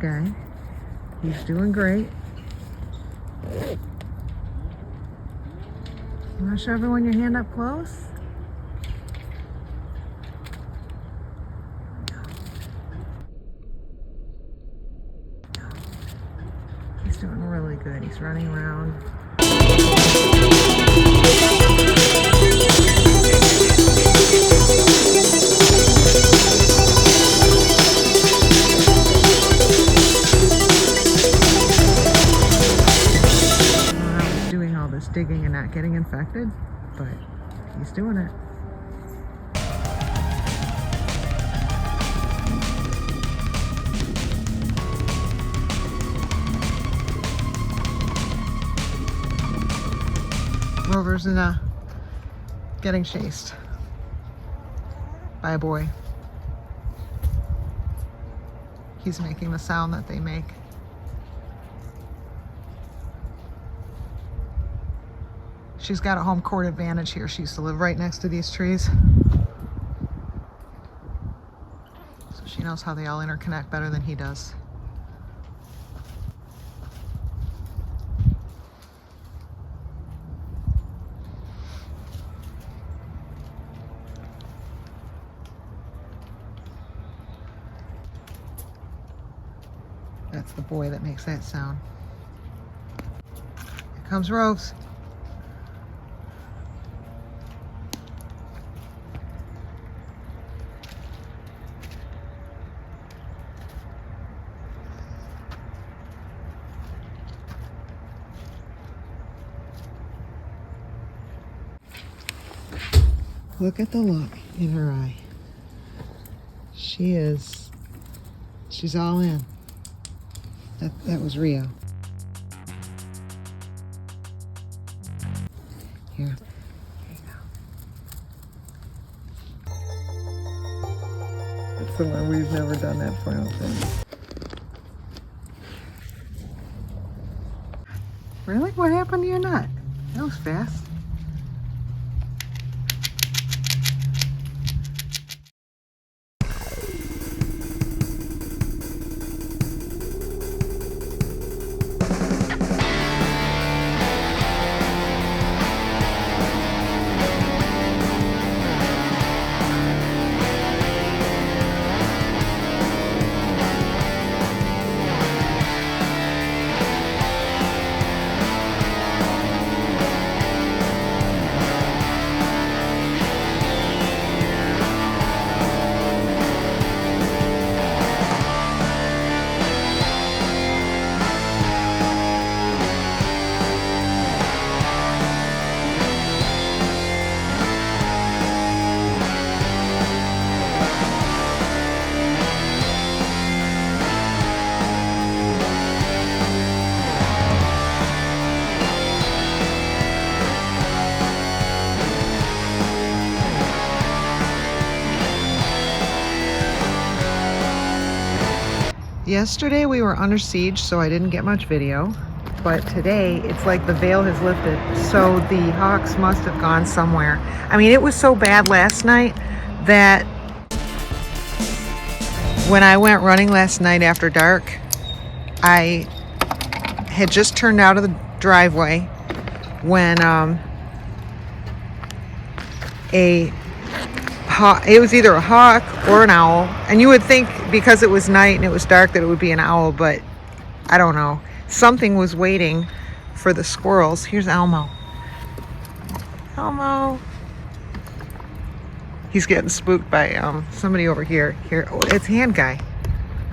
guy. He's doing great. You want to show everyone your hand up close? He's doing really good. He's running around. Doing all this digging and not getting infected, but he's doing it. Rover's getting chased by a boy. He's making the sound that they make. She's got a home court advantage here. She used to live right next to these trees. So she knows how they all interconnect better than he does. That's the boy that makes that sound. Here comes Rose. Look at the look in her eye. She's all in. That was Rio. Here you go. That's the one we've never done that for, I don't think. Really? What happened to your nut? That was fast. Yesterday we were under siege, so I didn't get much video. But today, it's like the veil has lifted. So the hawks must have gone somewhere. I mean, it was so bad last night that when I went running last night after dark, I had just turned out of the driveway when it was either a hawk or an owl, and you would think because it was night and it was dark that it would be an owl, but I don't know. Something was waiting for the squirrels. Here's Elmo. Elmo. He's getting spooked by somebody over here. Oh, it's Hand Guy.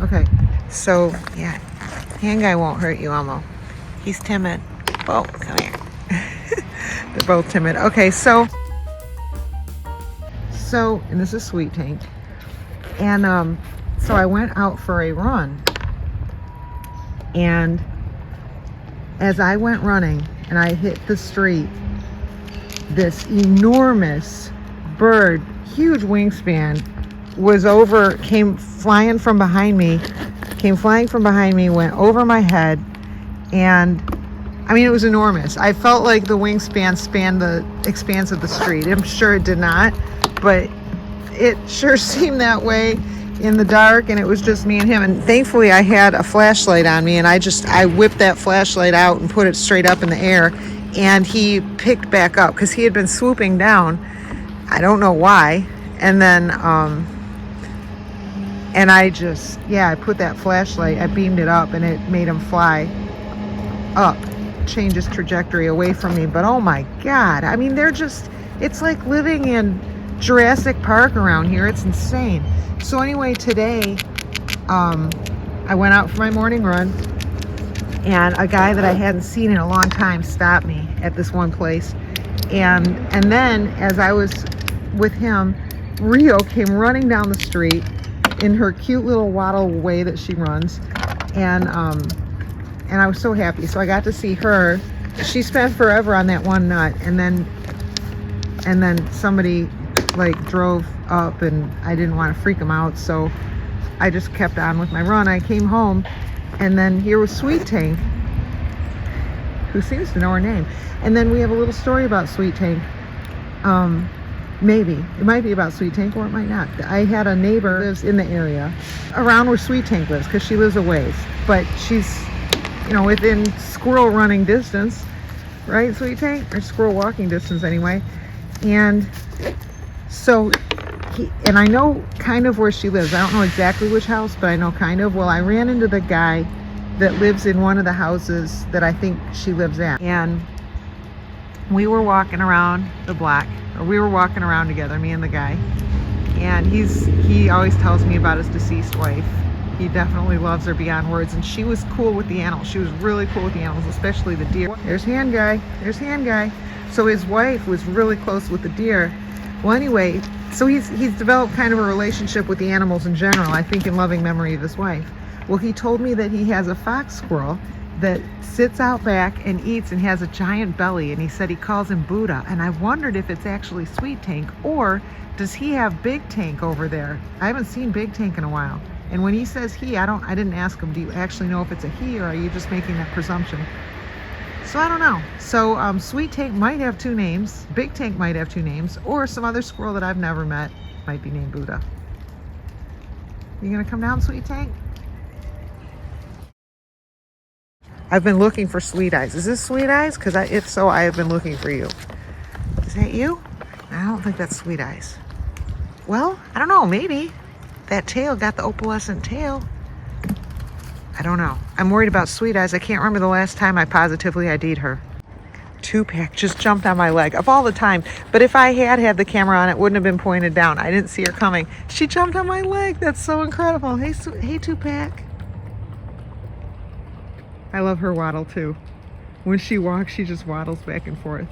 Okay, so yeah, Hand Guy won't hurt you, Elmo. He's timid. Oh, come here. They're both timid. Okay, so and this is Sweet Tank, and so I went out for a run, and as I went running and I hit the street, this enormous bird, huge wingspan, came flying from behind me, went over my head, and I mean, it was enormous. I felt like the wingspan spanned the expanse of the street. I'm sure it did not, but it sure seemed that way. in the dark, and it was just me and him. And thankfully I had a flashlight on me, and I whipped that flashlight out and put it straight up in the air, and he picked back up because he had been swooping down. I don't know why. And then and I put that flashlight, I beamed it up, and it made him fly up, change his trajectory away from me. But oh my God, I mean, it's like living in Jurassic Park around here. It's insane. So anyway, today I went out for my morning run, and a guy that I hadn't seen in a long time stopped me at this one place, and then as I was with him, Rio came running down the street in her cute little waddle way that she runs, and I was so happy. So I got to see her. She spent forever on that one nut, and then somebody like drove up, and I didn't want to freak them out, so I just kept on with my run. I came home, and then here was Sweet Tank, who seems to know her name. And then we have a little story about Sweet Tank. Maybe it might be about Sweet Tank, or it might not. I had a neighbor who lives in the area around where Sweet Tank lives, because she lives a ways, but she's, you know, within squirrel running distance, right, Sweet Tank? Or squirrel walking distance anyway. And so and I know kind of where she lives. I don't know exactly which house, but I know kind of. Well, I ran into the guy that lives in one of the houses that I think she lives at, and we were walking around the block, or we were walking around together, me and the guy, and he always tells me about his deceased wife. He definitely loves her beyond words, and she was cool with the animals. She was really cool with the animals, especially the deer. There's Hand Guy. There's Hand Guy. So his wife was really close with the deer. Well, anyway, so he's developed kind of a relationship with the animals in general, I think, in loving memory of his wife. Well, he told me that he has a fox squirrel that sits out back and eats and has a giant belly, and he said he calls him Buddha. And I wondered if it's actually Sweet Tank, or does he have Big Tank over there? I haven't seen Big Tank in a while. And when he says he, I didn't ask him, do you actually know if it's a he, or are you just making that presumption? So I don't know. So Sweet Tank might have two names, Big Tank might have two names, or some other squirrel that I've never met might be named Buddha. You gonna come down, Sweet Tank? I've been looking for Sweet Eyes. Is this Sweet Eyes? Because if so, I have been looking for you. Is that you? I don't think that's Sweet Eyes. Well, I don't know, maybe. That tail got the opalescent tail. I don't know. I'm worried about Sweet Eyes. I can't remember the last time I positively ID'd her. Two-pack just jumped on my leg, of all the time. But if I had the camera on, it wouldn't have been pointed down. I didn't see her coming. She jumped on my leg. That's so incredible. Hey, Two-pack. I love her waddle too. When she walks, she just waddles back and forth.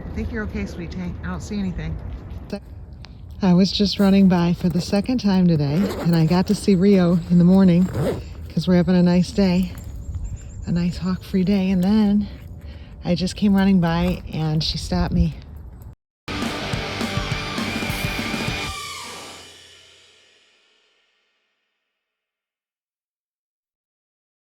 I think you're okay, Sweet Tank. I don't see anything. I was just running by for the second time today, and I got to see Rio in the morning because we're having a nice day, a nice hawk-free day. And then I just came running by, and she stopped me.